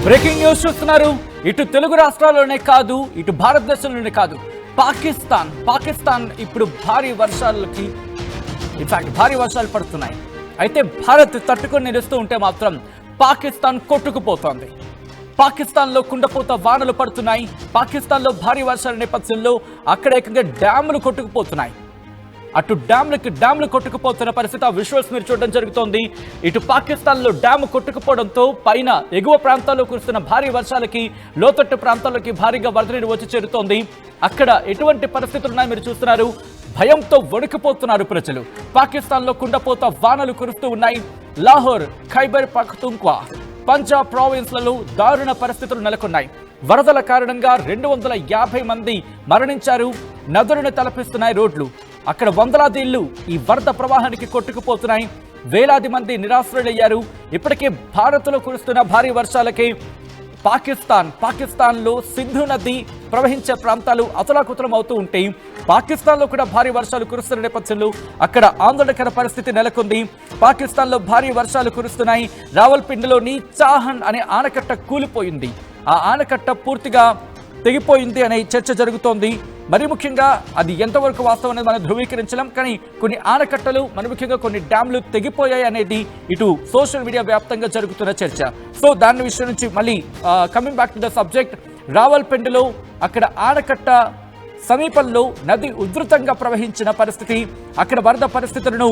Breaking news చూస్తున్నారు. ఇటు తెలుగు రాష్ట్రాల్లోనే కాదు, ఇటు భారతదేశంలోనే కాదు, పాకిస్తాన్ ఇప్పుడు భారీ వర్షాలు పడుతున్నాయి. అయితే భారత్ తట్టుకొని నిలుస్తూ ఉంటే మాత్రం పాకిస్తాన్ కొట్టుకుపోతోంది. పాకిస్తాన్లో కుండపోత వానలు పడుతున్నాయి. పాకిస్తాన్లో భారీ వర్షాల నేపథ్యంలో అక్కడ ఏకంగా డ్యాములు కొట్టుకుపోతున్నాయి. అటు డ్యాములు కొట్టుకుపోతున్న పరిస్థితి ఆ విజువల్స్ మీరు చూడడం జరుగుతోంది. ఇటు పాకిస్తాన్లో డ్యాము కొట్టుకుపోవడంతో పైన ఎగువ ప్రాంతాల్లో కురుస్తున్న భారీ వర్షాలకి లోతట్టు ప్రాంతాల్లోకి భారీగా వరద నీరు వచ్చి చేరుతోంది. అక్కడ ఎటువంటి పరిస్థితులు ఉన్నాయి మీరు చూస్తున్నారు. భయంతో వణికిపోతున్నారు ప్రజలు. పాకిస్తాన్లో కుండపోత వానలు కురుస్తూ ఉన్నాయి. లాహోర్, ఖైబర్ పఖ్తూన్ఖ్వా, పంజాబ్ ప్రావిన్స్లలో దారుణ పరిస్థితులు నెలకొన్నాయి. వరదల కారణంగా 250 మంది మరణించారు. నదులను తలపిస్తున్నాయి రోడ్లు. అక్కడ వందలాది ఇళ్లు ఈ వరద ప్రవాహానికి కొట్టుకుపోతున్నాయి. వేలాది మంది నిరాశ్రయులయ్యారు. ఇప్పటికే భారత్లో కురుస్తున్న భారీ వర్షాలకి పాకిస్తాన్లో సింధు నది ప్రవహించే ప్రాంతాలు అతలాకుతలం అవుతూ ఉంటాయి. పాకిస్తాన్లో కూడా భారీ వర్షాలు కురుస్తున్న నేపథ్యంలో అక్కడ ఆందోళనకర పరిస్థితి నెలకొంది. పాకిస్తాన్లో భారీ వర్షాలు కురుస్తున్నాయి. రావల్పిండిలోని చాహన్ అనే ఆనకట్ట కూలిపోయింది. ఆ ఆనకట్ట పూర్తిగా తెగిపోయింది అనే చర్చ జరుగుతోంది. మరి ముఖ్యంగా అది ఎంతవరకు వాస్తవం అనేది మనం ధృవీకరించలేం. కానీ కొన్ని ఆనకట్టలు, మరి ముఖ్యంగా కొన్ని డ్యామ్లు తెగిపోయాయి అనేది ఇటు సోషల్ మీడియా వ్యాప్తంగా జరుగుతున్న చర్చ. సో దాని విషయం నుంచి మళ్ళీ coming back to the subject, రావల్పిండిలో అక్కడ ఆనకట్ట సమీపంలో నది ఉధృతంగా ప్రవహించిన పరిస్థితి. అక్కడ వరద పరిస్థితులను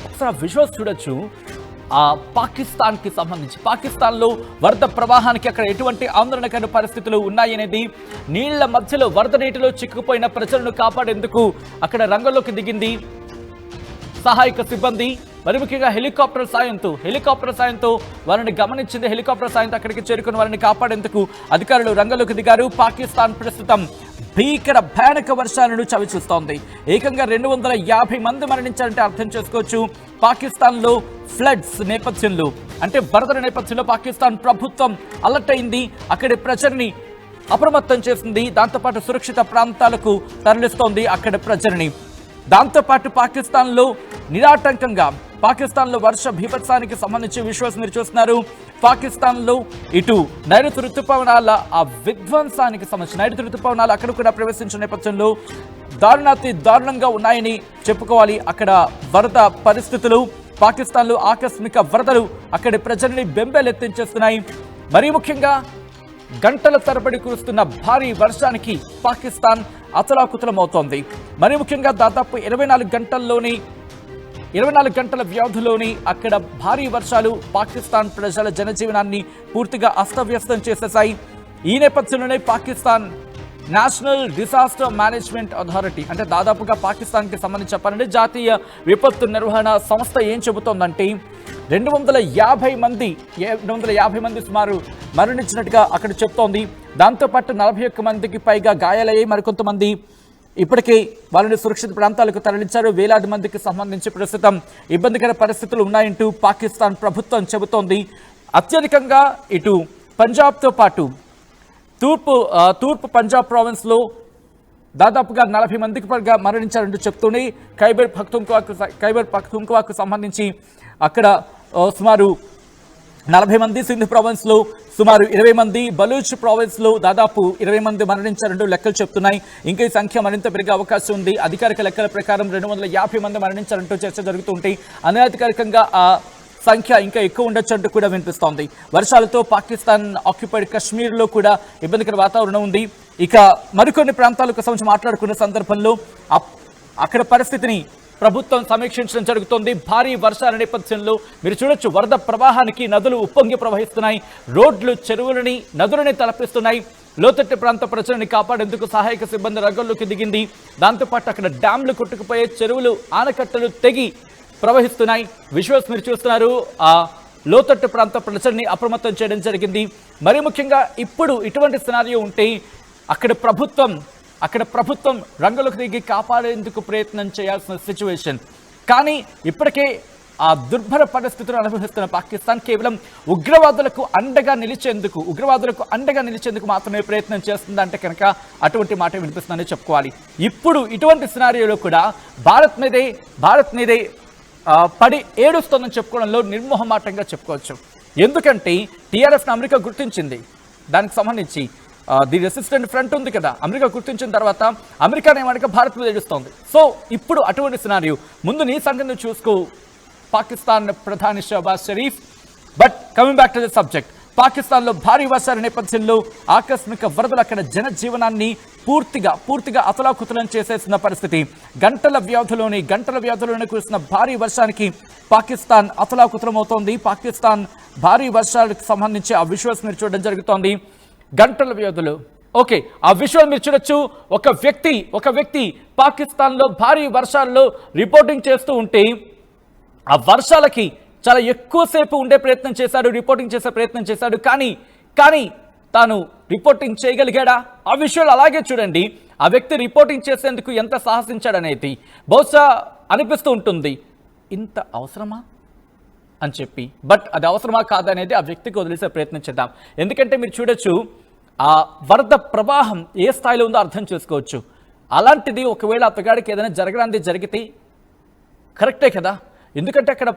ఒకసారి విజువల్స్ చూడొచ్చు. పాకిస్తాన్కి సంబంధించి పాకిస్తాన్లో వరద ప్రవాహానికి అక్కడ ఎటువంటి ఆందోళనకర పరిస్థితులు ఉన్నాయనేది, నీళ్ల మధ్యలో వరద నీటిలో చిక్కుపోయిన ప్రజలను కాపాడేందుకు అక్కడ రంగంలోకి దిగింది సహాయక సిబ్బంది. మరి ముఖ్యంగా హెలికాప్టర్ సాయంతో వారిని గమనించింది. హెలికాప్టర్ సాయంతో అక్కడికి చేరుకుని వారిని కాపాడేందుకు అధికారులు రంగంలోకి దిగారు. పాకిస్తాన్ ప్రస్తుతం భయానక వర్షాలను చవిచూస్తోంది. ఏకంగా 250 మంది మరణించారంటే అర్థం చేసుకోవచ్చు. పాకిస్తాన్లో ఫ్లడ్స్ నేపథ్యంలో, అంటే వరదల నేపథ్యంలో పాకిస్తాన్ ప్రభుత్వం అలర్ట్ అయింది. అక్కడి ప్రజల్ని అప్రమత్తం చేసింది. దాంతోపాటు సురక్షిత ప్రాంతాలకు తరలిస్తోంది అక్కడి ప్రజల్ని. దాంతోపాటు పాకిస్తాన్లో వర్ష బీభత్సానికి సంబంధించి విజువల్స్ మీరు చూస్తున్నారు. పాకిస్తాన్లో ఇటు నైరుతి ఋతుపవనాల విధ్వంసానికి సంబంధించి నైరుతి ఋతుపవనాలు అక్కడ కూడా ప్రవేశించిన నేపథ్యంలో దారుణంగా ఉన్నాయని చెప్పుకోవాలి. అక్కడ వరద పరిస్థితులు, పాకిస్తాన్లో ఆకస్మిక వరదలు అక్కడి ప్రజల్ని బెంబేలెత్తించేస్తున్నాయి. మరీ ముఖ్యంగా గంటల తరబడి కురుస్తున్న భారీ వర్షానికి పాకిస్తాన్ అతలాకుతలమవుతోంది. మరీ ముఖ్యంగా దాదాపు 24 గంటల వ్యవధిలోని అక్కడ భారీ వర్షాలు పాకిస్తాన్ ప్రజల జనజీవనాన్ని పూర్తిగా అస్తవ్యస్తం చేసేశాయి. ఈ నేపథ్యంలోనే Pakistan national disaster management authority, అంటే దాదాపుగా పాకిస్తాన్కి సంబంధించి చెప్పాలంటే జాతీయ విపత్తు నిర్వహణ సంస్థ ఏం చెబుతోందంటే 250 మంది సుమారు మరణించినట్టుగా అక్కడ చెప్తోంది. దాంతోపాటు 41 మందికి పైగా గాయాలయ్యాయి. మరికొంతమంది ఇప్పటికే వాళ్ళని సురక్షిత ప్రాంతాలకు తరలించారు. వేలాది మందికి సంబంధించి ప్రస్తుతం ఇబ్బందికర పరిస్థితులు ఉన్నాయంటూ పాకిస్తాన్ ప్రభుత్వం చెబుతోంది. అత్యధికంగా ఇటు పంజాబ్తో పాటు తూర్పు పంజాబ్ ప్రావిన్స్లో దాదాపుగా 40 మందికి పైగా మరణించారంటూ చెప్తూనే ఖైబర్ పఖ్తూన్ఖ్వాకు సంబంధించి అక్కడ సుమారు 40 మంది, సింధ్ ప్రావిన్స్లో సుమారు 20 మంది, బలూచ్ ప్రావిన్స్లో దాదాపు 20 మంది మరణించారంటూ లెక్కలు చెప్తున్నాయి. ఇంకా ఈ సంఖ్య మరింత పెరిగే అవకాశం ఉంది. అధికారిక లెక్కల ప్రకారం 250 మంది మరణించారంటూ చర్చ జరుగుతుంటాయి. అనధికారికంగా ఆ సంఖ్య ఇంకా ఎక్కువ ఉండొచ్చు అంటూ కూడా వినిపిస్తోంది. వర్షాలతో పాకిస్తాన్ ఆక్యుపైడ్ కశ్మీర్లో కూడా ఇబ్బందికర వాతావరణం ఉంది. ఇక మరికొన్ని ప్రాంతాలకు సంబంధించి మాట్లాడుకునే సందర్భంలో అక్కడ పరిస్థితిని ప్రభుత్వం సమీక్షించడం జరుగుతోంది. భారీ వర్షాల నేపథ్యంలో మీరు చూడొచ్చు, వరద ప్రవాహానికి నదులు ఉప్పొంగి ప్రవహిస్తున్నాయి. రోడ్లు, నదులని తలపిస్తున్నాయి. లోతట్టు ప్రాంత ప్రజలని కాపాడేందుకు సహాయక సిబ్బంది రంగంలోకి దిగింది. దాంతోపాటు అక్కడ డ్యామ్లు కొట్టుకుపోయే చెరువులు, ఆనకట్టలు తెగి ప్రవహిస్తున్నాయి. విజువల్స్ మీరు చూస్తున్నారు. ఆ లోతట్టు ప్రాంత ప్రజల్ని అప్రమత్తం చేయడం జరిగింది. మరీ ముఖ్యంగా ఇప్పుడు ఇటువంటి సినారియో ఉంటే అక్కడ ప్రభుత్వం రంగంలోకి దిగి కాపాడేందుకు ప్రయత్నం చేయాల్సిన సిచ్యువేషన్. కానీ ఇప్పటికే ఆ దుర్భర పరిస్థితులు అనుభవిస్తున్న పాకిస్తాన్ కేవలం ఉగ్రవాదులకు అండగా నిలిచేందుకు మాత్రమే ప్రయత్నం చేస్తుందంటే కనుక అటువంటి మాట వినిపిస్తుందని చెప్పుకోవాలి. ఇప్పుడు ఇటువంటి సినారియోలో కూడా భారత్ మీదే పడి ఏడుస్తోందని చెప్పుకోవడంలో నిర్మోహమాటంగా చెప్పుకోవచ్చు. ఎందుకంటే టీఆర్ఎఫ్ను అమెరికా గుర్తించింది. దానికి సంబంధించి ది రెసిస్టెంట్ ఫ్రంట్ ఉంది కదా, అమెరికా గుర్తించిన తర్వాత అమెరికానే మనకి భారత్ మీద ఏడుస్తోంది. సో ఇప్పుడు అటువంటి సినారియో. ముందు నీ సంగతి చూసుకో పాకిస్తాన్ ప్రధాని Shehbaz Sharif. But coming back to the subject, పాకిస్తాన్లో భారీ వర్షాల నేపథ్యంలో ఆకస్మిక వరదలు అక్కడ జనజీవనాన్ని పూర్తిగా అతలాకుతలం చేసేసిన పరిస్థితి. గంటల వ్యవధిలోనే కురిసిన భారీ వర్షానికి పాకిస్తాన్ అతలాకుతలం అవుతోంది. పాకిస్తాన్ భారీ వర్షాలకు సంబంధించి ఆ విజువల్స్ మీరు చూడడం జరుగుతోంది. గంటల వ్యవధిలో ఓకే, ఆ విజువల్ మీరు చూడొచ్చు. ఒక వ్యక్తి పాకిస్తాన్లో భారీ వర్షాల్లో రిపోర్టింగ్ చేస్తూ ఉంటే ఆ వర్షాలకి చాలా ఎక్కువసేపు రిపోర్టింగ్ చేసే ప్రయత్నం చేశాడు. కానీ తాను రిపోర్టింగ్ చేయగలిగాడా? ఆ విషయాలు అలాగే చూడండి. ఆ వ్యక్తి రిపోర్టింగ్ చేసేందుకు ఎంత సాహసించాడనేది బహుశా అనిపిస్తూ ఉంటుంది, ఇంత అవసరమా అని చెప్పి. బట్ అది అవసరమా కాదనేది ఆ వ్యక్తికి వదిలేసే ప్రయత్నం చేద్దాం. ఎందుకంటే మీరు చూడొచ్చు, ఆ వరద ప్రవాహం ఏ స్థాయిలో ఉందో అర్థం చేసుకోవచ్చు. అలాంటిది ఒకవేళ అతగాడికి ఏదైనా జరగడానికి జరిగితే కరెక్టే కదా. ఎందుకంటే అక్కడ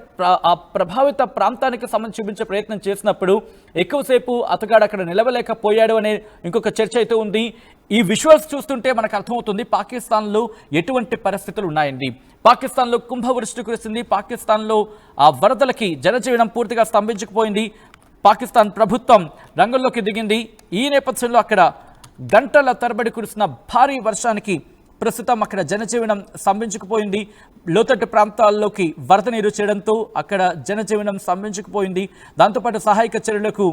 ఆ ప్రభావిత ప్రాంతానికి సంబంధించి చూపించే ప్రయత్నం చేసినప్పుడు ఎక్కువసేపు అతగాడు అక్కడ నిలవలేకపోయాడు అనే ఇంకొక చర్చ అయితే ఉంది. ఈ విజువల్స్ చూస్తుంటే మనకు అర్థమవుతుంది పాకిస్తాన్లో ఎటువంటి పరిస్థితులు ఉన్నాయండి. పాకిస్తాన్లో కుంభవృష్టి కురిసింది. పాకిస్తాన్లో ఆ వరదలకి జనజీవనం పూర్తిగా స్తంభించుకుపోయింది. పాకిస్తాన్ ప్రభుత్వం రంగంలోకి దిగింది. ఈ నేపథ్యంలో అక్కడ గంటల తరబడి కురిసిన భారీ వర్షానికి ప్రస్తుతం అక్కడ జనజీవనం స్తంభించుకుపోయింది. లోతట్టు ప్రాంతాల్లోకి వరద నీరు చేయడంతో అక్కడ జనజీవనం స్తంభించుకుపోయింది. దాంతోపాటు సహాయక చర్యలకు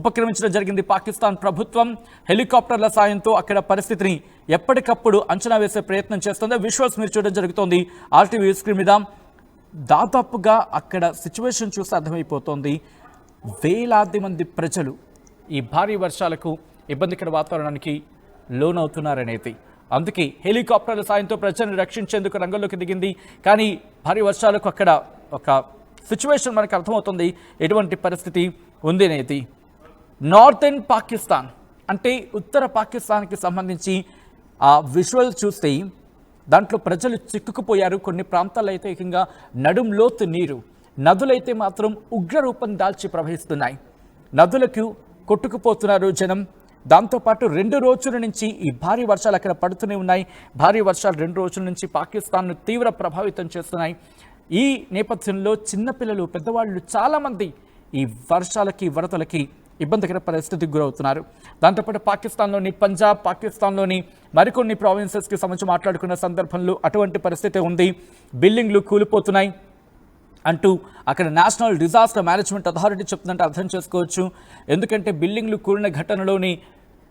ఉపక్రమించడం జరిగింది పాకిస్తాన్ ప్రభుత్వం. హెలికాప్టర్ల సాయంతో అక్కడ పరిస్థితిని ఎప్పటికప్పుడు అంచనా వేసే ప్రయత్నం చేస్తుంది. విజువల్స్ మీరు చూడడం జరుగుతోంది ఆర్టీవీ స్క్రీన్ మీద. దాదాపుగా అక్కడ సిచ్యువేషన్ చూస్తే అర్థమైపోతుంది, వేలాది మంది ప్రజలు ఈ భారీ వర్షాలకు ఇబ్బందికర వాతావరణానికి లోనవుతున్నారనేది. అందుకే హెలికాప్టర్ల సాయంతో ప్రజలను రక్షించేందుకు రంగంలోకి దిగింది. కానీ భారీ వర్షాలకు అక్కడ ఒక సిచ్యువేషన్ మనకు అర్థమవుతుంది ఎటువంటి పరిస్థితి ఉంది అనేది. నార్థన్ పాకిస్తాన్ అంటే ఉత్తర పాకిస్తాన్కి సంబంధించి ఆ విజువల్ చూస్తే దాంట్లో ప్రజలు చిక్కుకుపోయారు. కొన్ని ప్రాంతాల్లో అయితే ఏకంగా నడుంలోతు నీరు, నదులైతే మాత్రం ఉగ్రరూపం దాల్చి ప్రవహిస్తున్నాయి. నదులకు కొట్టుకుపోతున్నారు జనం. దాంతోపాటు 2 రోజుల నుంచి ఈ భారీ వర్షాలు అక్కడ పడుతూనే ఉన్నాయి. భారీ వర్షాలు 2 రోజుల నుంచి పాకిస్తాన్ను తీవ్ర ప్రభావితం చేస్తున్నాయి. ఈ నేపథ్యంలో చిన్నపిల్లలు, పెద్దవాళ్ళు చాలామంది ఈ వర్షాలకి వరదలకి ఇబ్బందికర పరిస్థితికి గురవుతున్నారు. దాంతోపాటు పాకిస్తాన్లోని పంజాబ్, పాకిస్తాన్లోని మరికొన్ని ప్రావిన్సెస్కి సంబంధించి మాట్లాడుకున్న సందర్భంలో అటువంటి పరిస్థితి ఉంది. బిల్డింగ్లు కూలిపోతున్నాయి అంటూ అక్కడ నేషనల్ డిజాస్టర్ మేనేజ్మెంట్ అథారిటీ చెప్తుందంటే అర్థం చేసుకోవచ్చు. ఎందుకంటే బిల్డింగ్లు కూలిన ఘటనలోని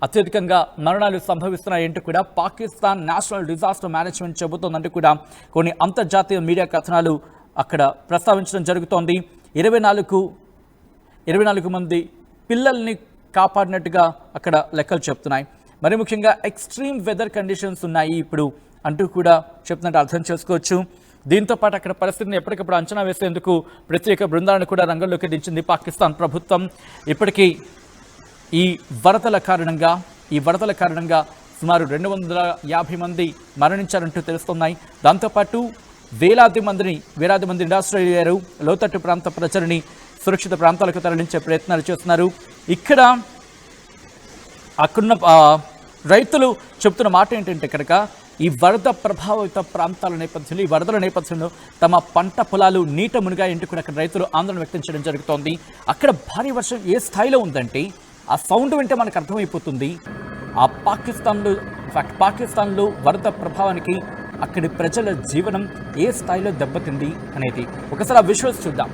అత్యధికంగా మరణాలు సంభవిస్తున్నాయంటూ కూడా పాకిస్తాన్ నేషనల్ డిజాస్టర్ మేనేజ్మెంట్ చెబుతోందంటూ కూడా కొన్ని అంతర్జాతీయ మీడియా కథనాలు అక్కడ ప్రస్తావించడం జరుగుతోంది. 24 మంది పిల్లల్ని కాపాడినట్టుగా అక్కడ లెక్కలు చెప్తున్నాయి. మరి ముఖ్యంగా ఎక్స్ట్రీమ్ వెదర్ కండిషన్స్ ఉన్నాయి ఇప్పుడు అంటూ కూడా చెప్తున్నట్టు అర్థం చేసుకోవచ్చు. దీంతో పాటు అక్కడ పరిస్థితిని ఎప్పటికప్పుడు అంచనా వేసేందుకు ప్రత్యేక బృందాలను కూడా రంగంలోకి దించింది పాకిస్తాన్ ప్రభుత్వం. ఇప్పటికీ ఈ వరదల కారణంగా సుమారు 250 మంది మరణించారంటూ తెలుస్తున్నాయి. దాంతోపాటు వేలాది మంది నిరాశ్రయ్యారు. లోతట్టు ప్రాంత ప్రజలని సురక్షిత ప్రాంతాలకు తరలించే ప్రయత్నాలు చేస్తున్నారు. ఇక్కడ అక్కడున్న రైతులు చెప్తున్న మాట ఏంటంటే కనుక ఈ వరద ప్రభావిత ప్రాంతాల నేపథ్యంలో, ఈ వరదల నేపథ్యంలో తమ పంట పొలాలు నీట మునిగాయంటూ కూడా అక్కడ రైతులు ఆందోళన వ్యక్తం చేయడం జరుగుతోంది. అక్కడ భారీ వర్షం ఏ స్థాయిలో ఉందంటే ఆ సౌండ్ వింటే మనకు అర్థమైపోతుంది ఆ పాకిస్తాన్లో వరద ప్రభావానికి అక్కడి ప్రజల జీవనం ఏ స్థాయిలో దెబ్బతింది అనేది. ఒకసారి ఆ విజువల్స్ చూద్దాం.